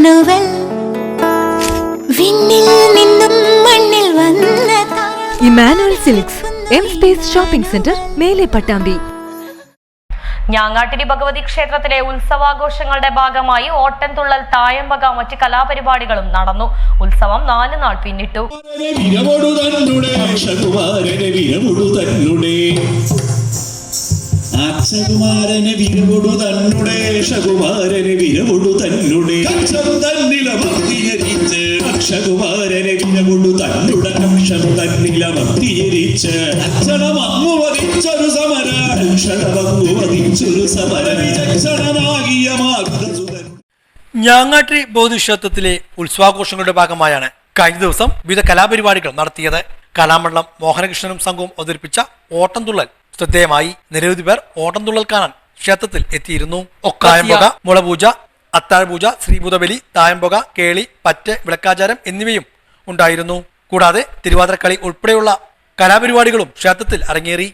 Emmanuel വിണ്ണിൽ നിന്നും മണ്ണിൽ വന്ന Emmanuel silks M space shopping centre മേലെ പട്ടാമ്പി. ഞാങ്ങാട്ടിരി ഭഗവതി ക്ഷേത്രത്തിലെ ഉത്സവാഘോഷങ്ങളുടെ ഭാഗമായി ഓട്ടൻതുള്ളൽ, തായമ്പക, മറ്റ് കലാപരിപാടികളും നടന്നു. ഉത്സവം 4 നാൾ പിന്നിട്ടു. അക്ഷകുമാരനെ വിരവൊടു തന്നുടേ ശകുമാരനെ വിരവൊടു തന്നുടേ കക്ഷം തന്നിലമർത്തിയരിച്ച് അക്ഷകുമാരനെ വിരവൊടു തന്നുട കക്ഷം തന്നിലമർത്തിയരിച്ച് അക്ഷണമങ്ങു വധിച്ചൊരു സമര അക്ഷണമങ്ങു വധിച്ചൊരു സമര വിചക്ഷണനാകിയ മാർഗസുതൻ. ഞാങ്ങാട്ടിരി ബോധിക്ഷേത്രത്തിലെ ഉത്സവാഘോഷങ്ങളുടെ ഭാഗമായാണ് കഴിഞ്ഞ ദിവസം വിവിധ കലാപരിപാടികൾ നടത്തിയത്. കലാമണ്ഡലം മോഹനകൃഷ്ണനും സംഘവും അവതരിപ്പിച്ച ഓട്ടംതുള്ളൽ ശ്രദ്ധേയമായി. നിരവധി പേർ ഓട്ടംതുള്ളൽ കാണാൻ ക്ഷേത്രത്തിൽ എത്തിയിരുന്നു. ഒക്കായമ്പുക, മുളപൂജ, അത്താഴപൂജ, ശ്രീഭൂതബലി, തായമ്പുക, കേളി, പറ്റ്, വിളക്കാചാരം എന്നിവയും ഉണ്ടായിരുന്നു. കൂടാതെ തിരുവാതിരക്കളി ഉൾപ്പെടെയുള്ള കലാപരിപാടികളും ക്ഷേത്രത്തിൽ അരങ്ങേറി.